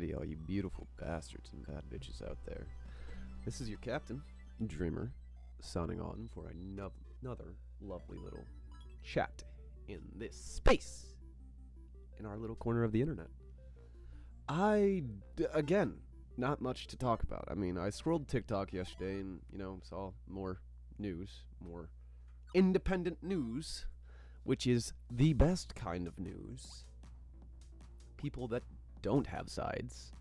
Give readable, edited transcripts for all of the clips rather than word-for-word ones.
Alrighty, all you beautiful bastards and bad bitches out there. This is your captain, Dreamer, signing on for another lovely little chat in this space, in our little corner of the internet. Again, not much to talk about. I mean, I scrolled TikTok yesterday and, saw more news, more independent news, which is the best kind of news. People that don't have sides,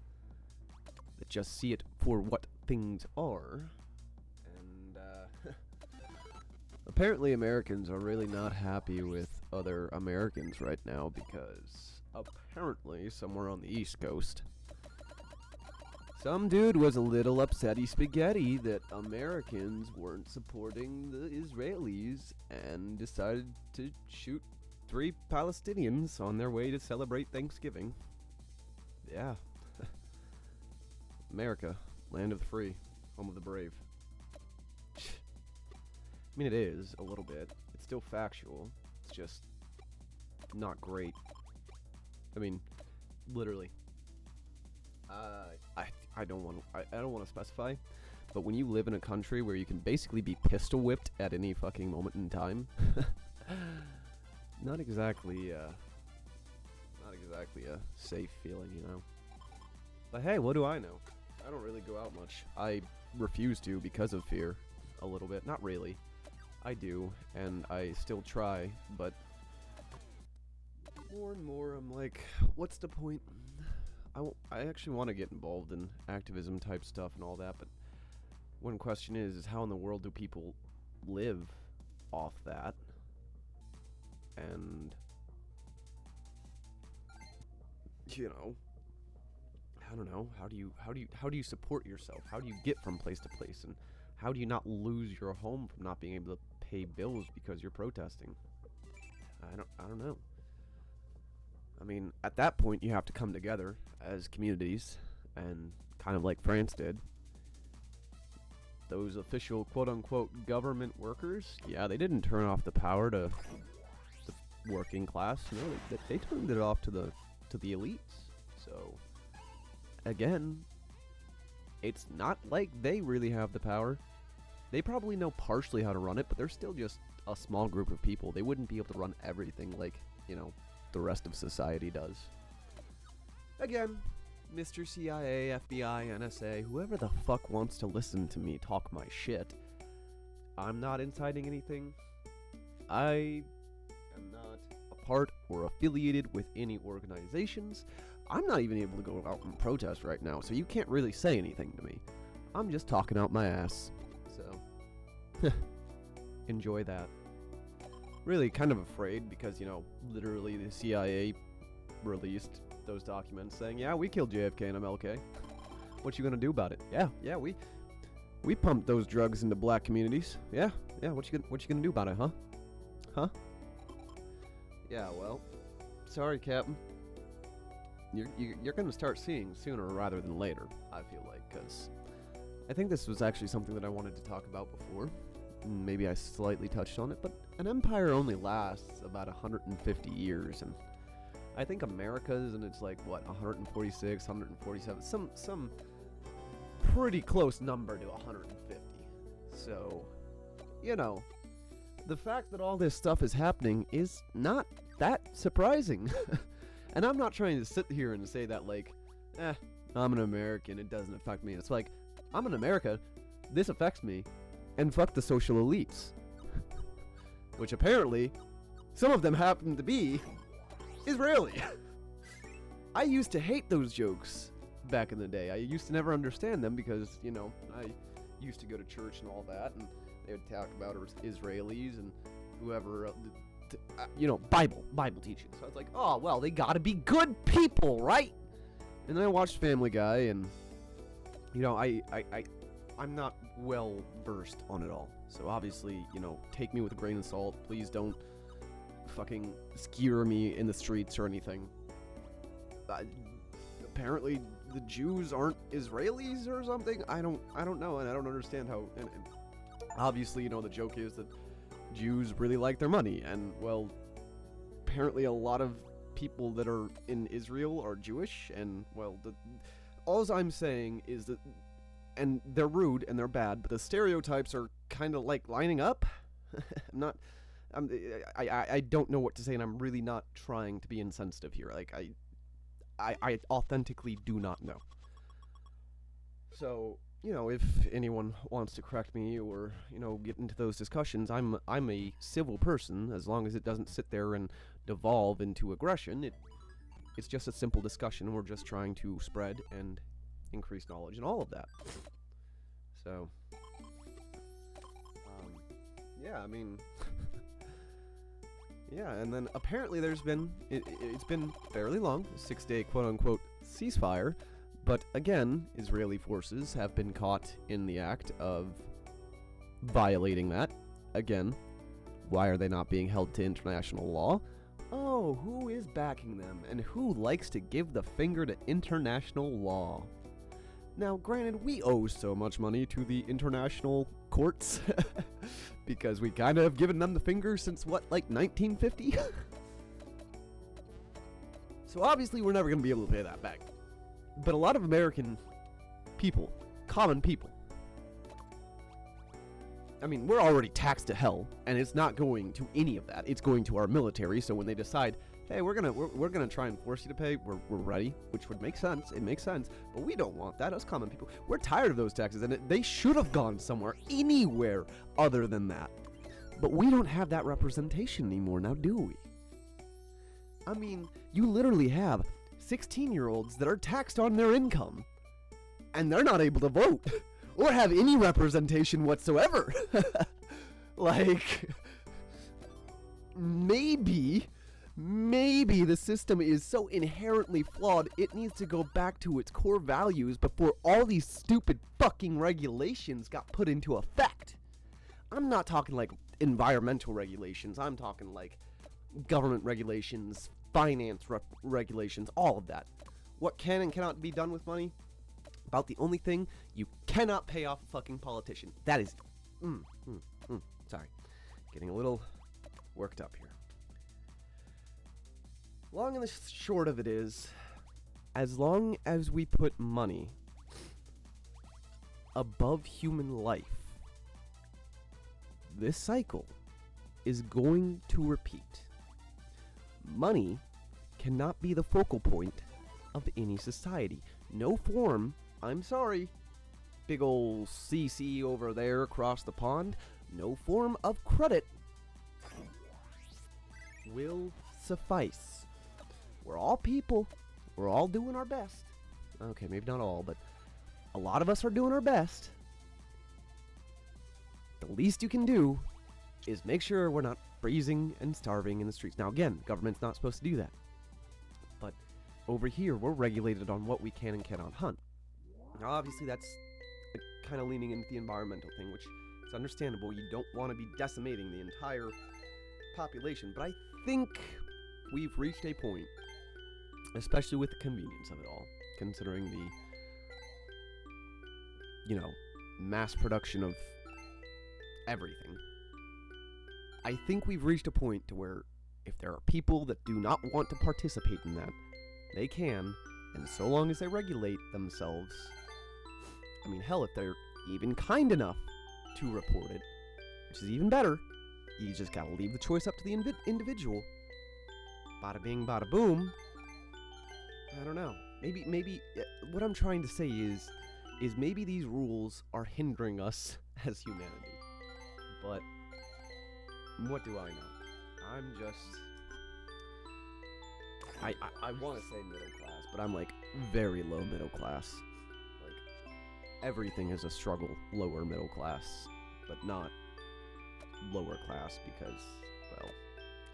that just see it for what things are. And apparently Americans are really not happy with other Americans right now, because apparently somewhere on the East Coast, some dude was a little upsetty spaghetti that Americans weren't supporting the Israelis and decided to shoot 3 Palestinians on their way to celebrate Thanksgiving. Yeah. America, land of the free, home of the brave. I mean, it is, a little bit. It's still factual. It's just not great. I mean, literally. I don't want to specify, but when you live in a country where you can basically be pistol whipped at any fucking moment in time, not exactly a safe feeling, But hey, what do I know? I don't really go out much. I refuse to because of fear, a little bit. Not really. I do, and I still try, but more and more I'm like, what's the point? I actually want to get involved in activism type stuff and all that, but one question is how in the world do people live off that? And I don't know, how do you support yourself? How do you get from place to place, and how do you not lose your home from not being able to pay bills because you're protesting? I don't know. I mean, at that point, you have to come together as communities, and kind of like France did. Those official quote-unquote government workers, yeah, they didn't turn off the power to the working class. No, they turned it off to the elites. So, again, it's not like they really have the power. They probably know partially how to run it, but they're still just a small group of people. They wouldn't be able to run everything like, the rest of society does. Again, Mr. CIA, FBI, NSA, whoever the fuck wants to listen to me talk my shit, I'm not inciting anything. I am not a part or affiliated with any organizations. I'm not even able to go out and protest right now, so you can't really say anything to me. I'm just talking out my ass. So, enjoy that. Really kind of afraid because, literally the CIA released those documents saying, yeah, we killed JFK and MLK. What you gonna do about it? Yeah, we pumped those drugs into black communities. Yeah, what you gonna do about it, huh? Yeah, well, sorry, Captain. You're gonna start seeing sooner rather than later, I feel like, because I think this was actually something that I wanted to talk about before. Maybe I slightly touched on it, but an empire only lasts about 150 years, and I think America's, and it's like, 146, 147, some pretty close number to 150. So, the fact that all this stuff is happening is not that surprising. And I'm not trying to sit here and say that, I'm an American, it doesn't affect me. It's like, I'm in America, this affects me, and fuck the social elites. Which apparently, some of them happen to be Israeli. I used to hate those jokes back in the day. I used to never understand them because, I used to go to church and all that, and they would talk about Israelis and whoever, Bible teaching. So I was like, oh, well, they gotta be good people, right? And then I watched Family Guy, and, I'm not well versed on it all. So obviously, take me with a grain of salt. Please don't fucking skewer me in the streets or anything. Apparently the Jews aren't Israelis or something. I don't know, and I don't understand how. And obviously, the joke is that Jews really like their money, and well, apparently a lot of people that are in Israel are Jewish, and, well, all I'm saying is that, and they're rude and they're bad, but the stereotypes are kind of like lining up. I don't know what to say, and I'm really not trying to be insensitive here. Like, I authentically do not know. So, you know, if anyone wants to correct me or, you know, get into those discussions, I'm a civil person, as long as it doesn't sit there and devolve into aggression. It's just a simple discussion. We're just trying to spread and increase knowledge and all of that. So, yeah, I mean, yeah, and then apparently there's been, it's been fairly long, a 6-day quote-unquote ceasefire, but again, Israeli forces have been caught in the act of violating that. Again, why are they not being held to international law? Oh, who is backing them, and who likes to give the finger to international law? Now, granted, we owe so much money to the international courts, because we kind of have given them the finger since, what, like 1950? So obviously we're never going to be able to pay that back. But a lot of American people, common people, I mean, we're already taxed to hell, and it's not going to any of that. It's going to our military, so when they decide, hey, we're gonna try and force you to pay, we're ready, which would make sense. It makes sense, but we don't want that. Us common people, we're tired of those taxes, and they should have gone somewhere, anywhere other than that. But we don't have that representation anymore, now do we? I mean, you literally have 16-year-olds that are taxed on their income, and they're not able to vote or have any representation whatsoever. Like, maybe the system is so inherently flawed it needs to go back to its core values before all these stupid fucking regulations got put into effect. I'm not talking like environmental regulations, I'm talking like government regulations, finance regulations, all of that. What can and cannot be done with money? About the only thing, you cannot pay off a fucking politician. That is, sorry, getting a little worked up here. Long and the short of it is, as long as we put money above human life, this cycle is going to repeat. Money cannot be the focal point of any society. No form, I'm sorry, big ol' CC over there across the pond, no form of credit will suffice. We're all people, we're all doing our best. Okay, maybe not all, but a lot of us are doing our best. The least you can do is make sure we're not freezing and starving in the streets. Now again, government's not supposed to do that. But over here, we're regulated on what we can and cannot hunt. Now obviously that's kind of leaning into the environmental thing, which is understandable. You don't want to be decimating the entire population. But I think we've reached a point, especially with the convenience of it all, considering the, you know, mass production of everything. I think we've reached a point to where if there are people that do not want to participate in that, they can, and so long as they regulate themselves, I mean, hell, if they're even kind enough to report it, which is even better, you just gotta leave the choice up to the individual. Bada bing, bada boom. I don't know. Maybe what I'm trying to say is maybe these rules are hindering us as humanity. But what do I know? I'm just, I want to say middle class, but I'm like very low middle class. Like everything is a struggle lower middle class, but not lower class because, well,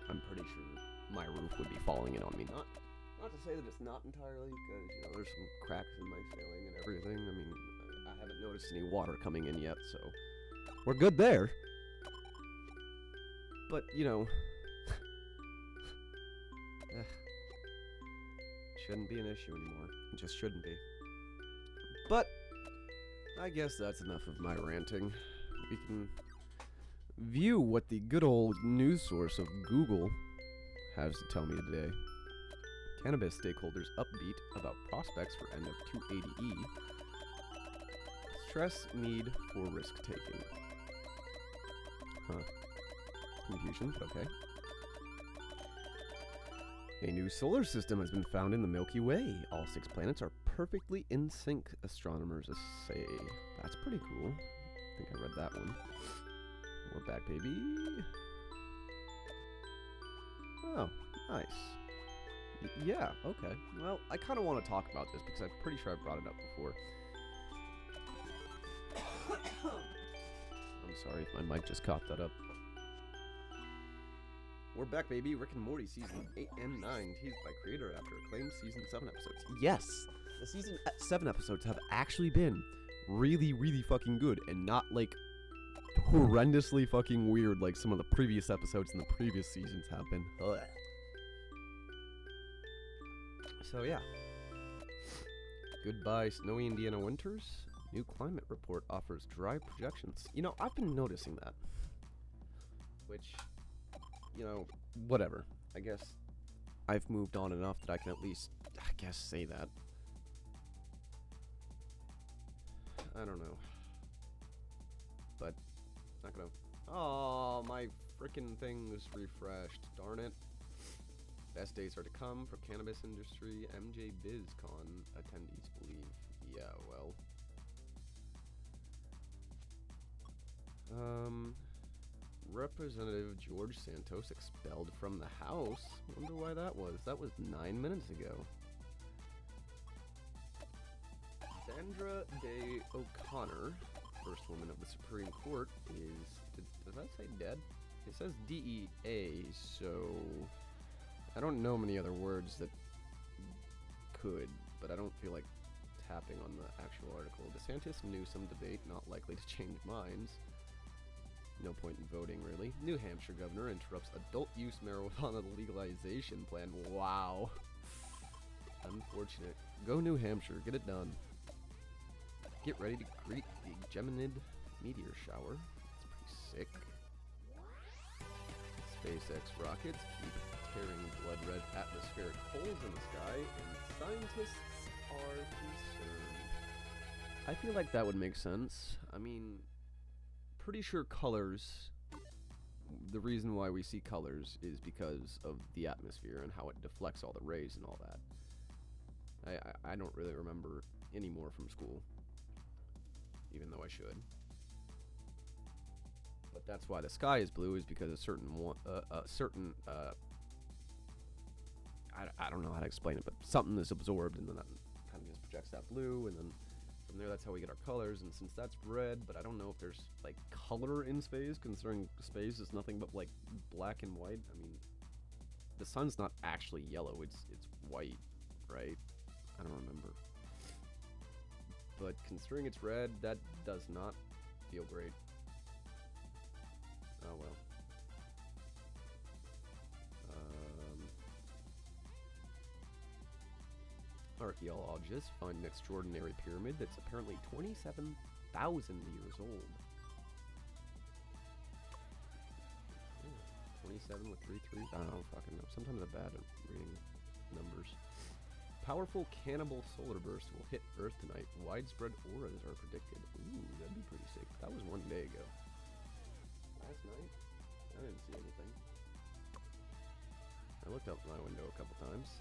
I'm pretty sure my roof would be falling in on me. Not to say that it's not entirely, because, you know, there's some cracks in my ceiling and everything. I mean, I haven't noticed any water coming in yet, so we're good there. But, you know, shouldn't be an issue anymore. It just shouldn't be. But I guess that's enough of my ranting. We can view what the good old news source of Google has to tell me today. Cannabis stakeholders upbeat about prospects for end of 280E. Stress need for risk-taking. Huh. Confusion, but okay. A new solar system has been found in the Milky Way. All 6 planets are perfectly in sync, astronomers say. That's pretty cool. I think I read that one. We're back, baby. Oh, nice. Yeah, okay. Well, I kind of want to talk about this because I'm pretty sure I brought it up before. I'm sorry if my mic just caught that up. We're back, baby. Rick and Morty season 8 and 9, teased by creator after acclaimed season 7 episodes. Yes, the season 7 episodes have actually been really, really fucking good and not like horrendously fucking weird like some of the previous episodes in the previous seasons have been. Ugh. So yeah. Goodbye, snowy Indiana winters. New climate report offers dry projections. You know, I've been noticing that. Which, you know, whatever. I guess I've moved on enough that I can at least, I guess, say that. I don't know. But, not gonna... Oh, my frickin' thing was refreshed. Darn it. Best days are to come for cannabis industry. MJ BizCon attendees believe. Yeah, well. Representative George Santos expelled from the House. Wonder why that was. That was 9 minutes ago. Sandra Day O'Connor, first woman of the Supreme Court, is... Does that say dead? It says DEA, so... I don't know many other words that could, but I don't feel like tapping on the actual article. DeSantis knew some debate, not likely to change minds. No point in voting, really. New Hampshire governor interrupts adult-use marijuana legalization plan. Wow. Unfortunate. Go New Hampshire. Get it done. Get ready to greet the Geminid meteor shower. It's pretty sick. SpaceX rockets keep tearing blood-red atmospheric holes in the sky, and scientists are concerned. I feel like that would make sense. I mean... pretty sure colors, the reason why we see colors is because of the atmosphere and how it deflects all the rays and all that. I don't really remember any more from school, even though I should. But that's why the sky is blue, is because I don't know how to explain it, but something is absorbed and then that kind of just projects that blue, and then from there, that's how we get our colors, and since that's red, but I don't know if there's, like, color in space, considering space is nothing but, like, black and white. I mean, the sun's not actually yellow, it's white, right? I don't remember. But considering it's red, that does not feel great. Oh, well. Archaeologists find an extraordinary pyramid that's apparently 27,000 years old. 27 with 3 3. I don't fucking know. Sometimes I'm bad at reading numbers. Powerful cannibal solar burst will hit Earth tonight. Widespread auras are predicted. Ooh, that'd be pretty sick. That was 1 day ago. Last night? I didn't see anything. I looked out my window a couple times.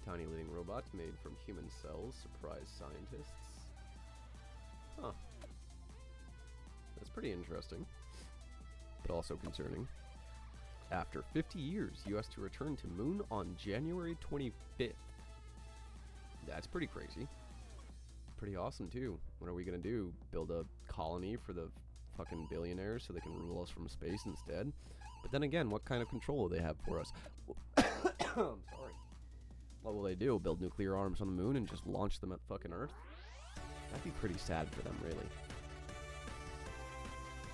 Tiny living robots made from human cells surprise scientists. Huh. That's pretty interesting. But also concerning. After 50 years, U.S. to return to moon on January 25th. That's pretty crazy. Pretty awesome, too. What are we gonna do? Build a colony for the fucking billionaires so they can rule us from space instead? But then again, what kind of control do they have for us? I'm sorry. What will they do? Build nuclear arms on the moon and just launch them at fucking Earth? That'd be pretty sad for them, really.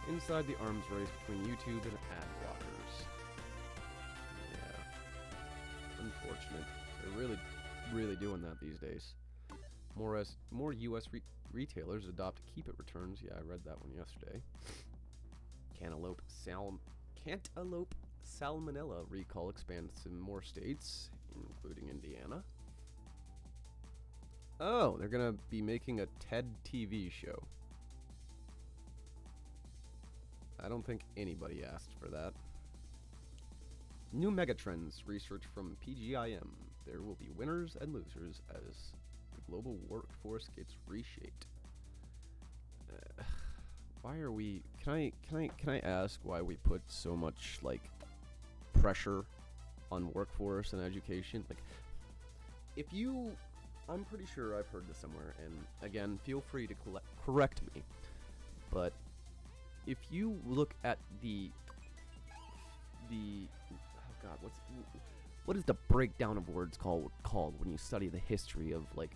Inside the arms race between YouTube and ad blockers. Yeah. Unfortunate. They're really doing that these days. More U.S. retailers adopt keep-it returns. Yeah, I read that one yesterday. Cantaloupe salmonella recall expands to more states. including Indiana. Oh, they're gonna be making a TED TV show. I don't think anybody asked for that. New megatrends research from PGIM. There will be winners and losers as the global workforce gets reshaped. Why are we? Can I ask why we put so much like pressure on workforce and education? Like, if you, I'm pretty sure I've heard this somewhere, and again, feel free to correct me. But if you look at the oh god, what is the breakdown of words called when you study the history of like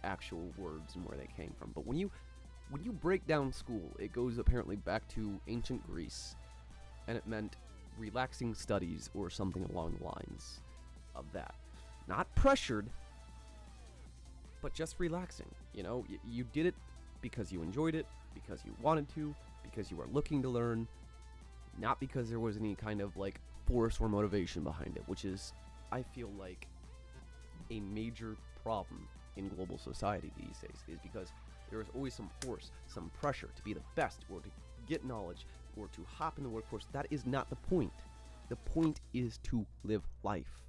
actual words and where they came from? But when you break down school, it goes apparently back to ancient Greece, and it meant relaxing studies or something along the lines of that. Not pressured, but just relaxing. You know, you did it because you enjoyed it, because you wanted to, because you were looking to learn, not because there was any kind of like force or motivation behind it, which is, I feel like, a major problem in global society these days, is because there is always some force, some pressure to be the best, or to get knowledge, or to hop in the workforce. That is not the point. The point is to live life.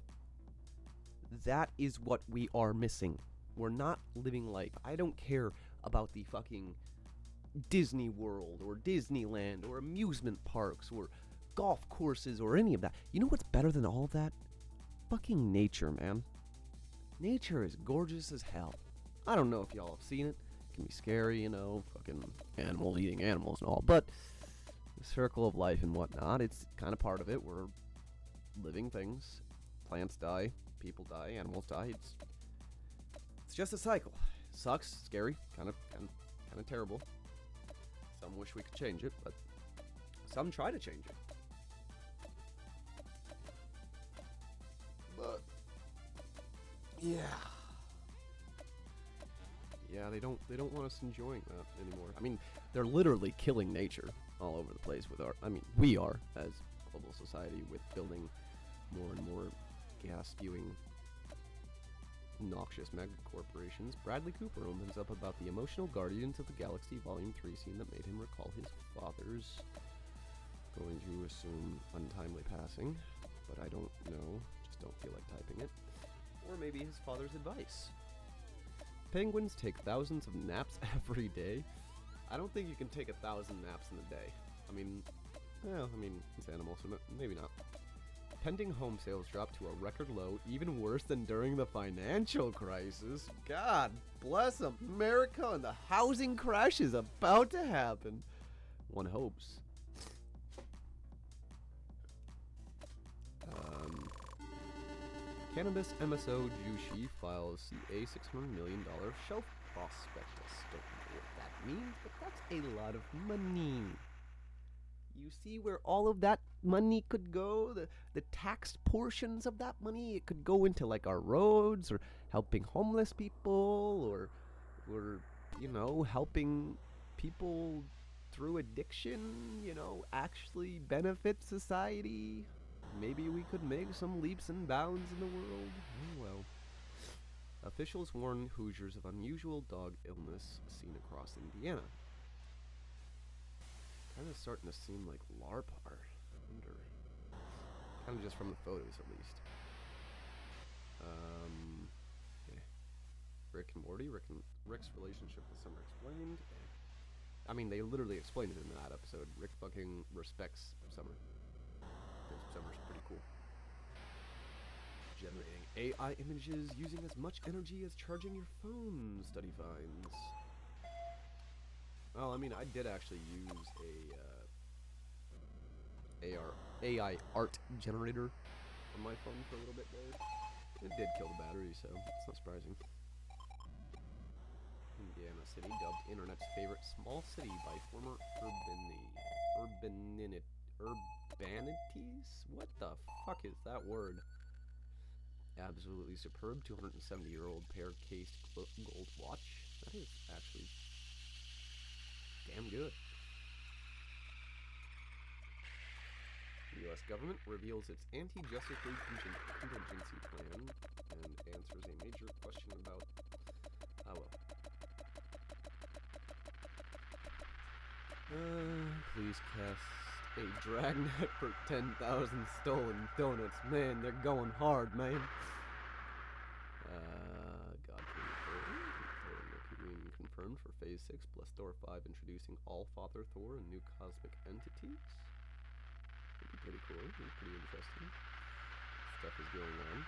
That is what we are missing. We're not living life. I don't care about the fucking Disney World, or Disneyland, or amusement parks, or golf courses, or any of that. You know what's better than all of that? Fucking nature, man. Nature is gorgeous as hell. I don't know if y'all have seen it. Can be scary, you know, fucking animals eating animals and all, but the circle of life and whatnot, it's kind of part of it. We're living things. Plants die, people die, animals die. It's just a cycle. Sucks, scary, kind of terrible. Some wish we could change it, but some try to change it. But yeah. Yeah, they don't want us enjoying that anymore. I mean, they're literally killing nature all over the place with we are, as global society, with building more and more gas-spewing, noxious mega corporations. Bradley Cooper opens up about the emotional Guardians of the Galaxy Volume 3 scene that made him recall his father's, going to assume, untimely passing, but I don't know, just don't feel like typing it. Or maybe his father's advice. Penguins take thousands of naps every day. I don't think you can take 1,000 naps in a day. It's animals, so maybe not. Pending home sales drop to a record low, even worse than during the financial crisis. God bless America, and the housing crash is about to happen. One hopes. Cannabis MSO Jushi files a $600 million shelf prospectus. Don't know what that means, but that's a lot of money. You see where all of that money could go? The taxed portions of that money, it could go into like our roads, or helping homeless people, or you know, helping people through addiction, you know, actually benefit society. Maybe we could make some leaps and bounds in the world. Oh well. Officials warn Hoosiers of unusual dog illness seen across Indiana. Kind of starting to seem like LARPar. I wonder. Kind of just from the photos, at least. Okay. Rick and Morty. Rick's relationship with Summer explained. I mean, they literally explained it in that episode. Rick fucking respects Summer. Because Summer's pretty cool. Generating AI images using as much energy as charging your phone, study finds. Well, I mean, I did actually use a AI art generator on my phone for a little bit there. It did kill the battery, so it's not surprising. Indiana City, dubbed internet's favorite small city by former urbanities? What the fuck is that word? Absolutely superb 270-year-old pear-cased gold watch. That is actually damn good. The U.S. government reveals its anti-Justice League contingency plan and answers a major question about... please cast a dragnet for 10,000 stolen donuts. Man, they're going hard, man. God confirmed for Phase 6 plus Thor 5, introducing All-Father Thor and new cosmic entities. That'd be pretty cool. It's pretty interesting. Stuff is going on.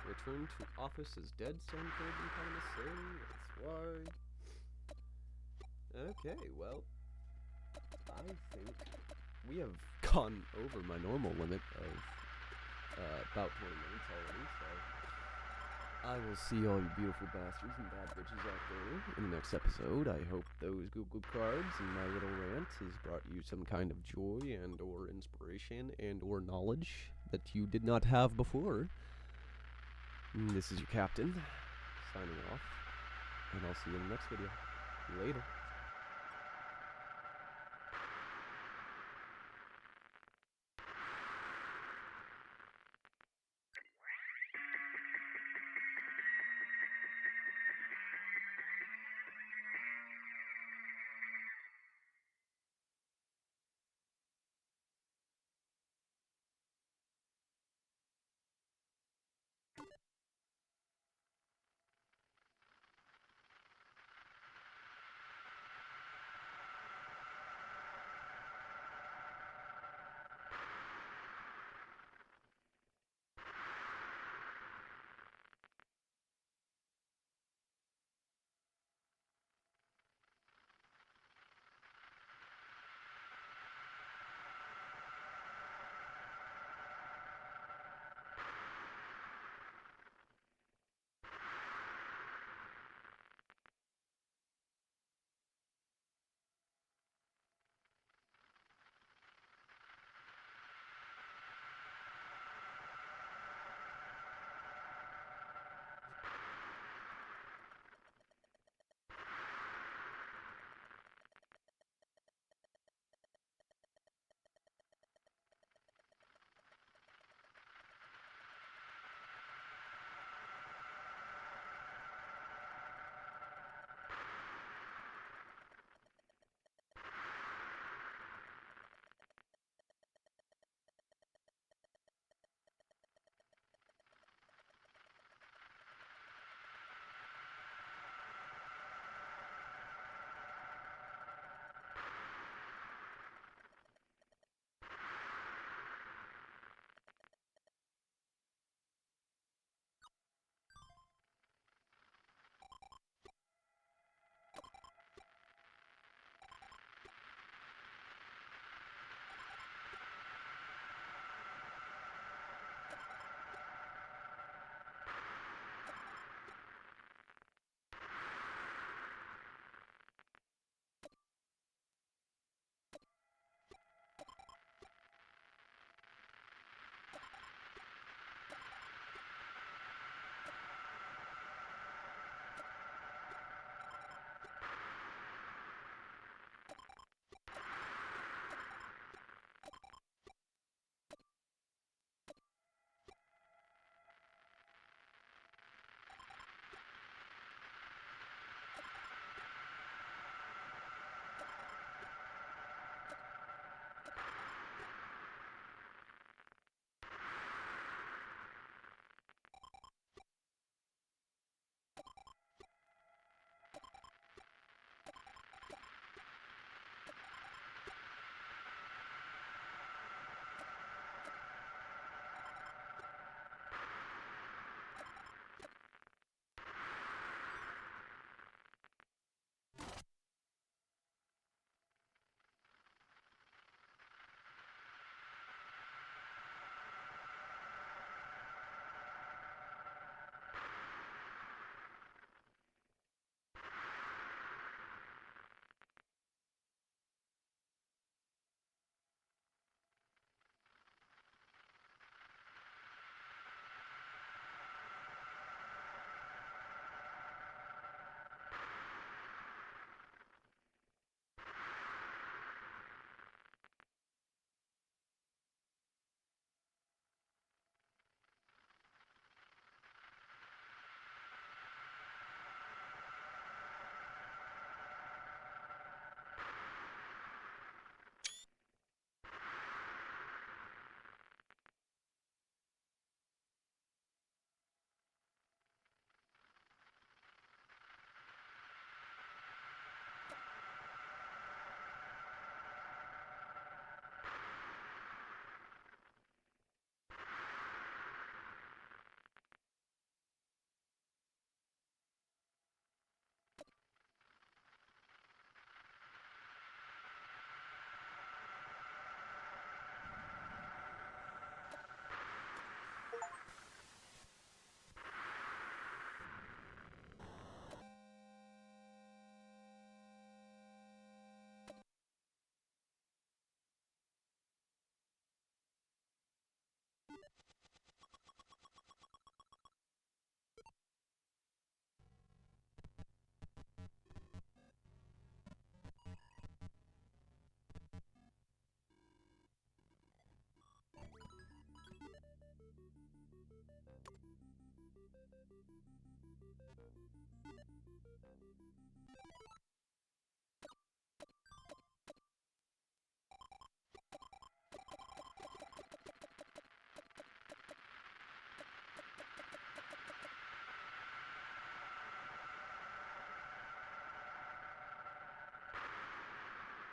Return to office is dead, some could be kind of say. That's why. Okay, well, I think we have gone over my normal limit of about 20 minutes already, so I will see all you beautiful bastards and bad bitches out there in the next episode. I hope those Google cards and my little rant has brought you some kind of joy and or inspiration and or knowledge that you did not have before. This is your captain, signing off, and I'll see you in the next video. Later.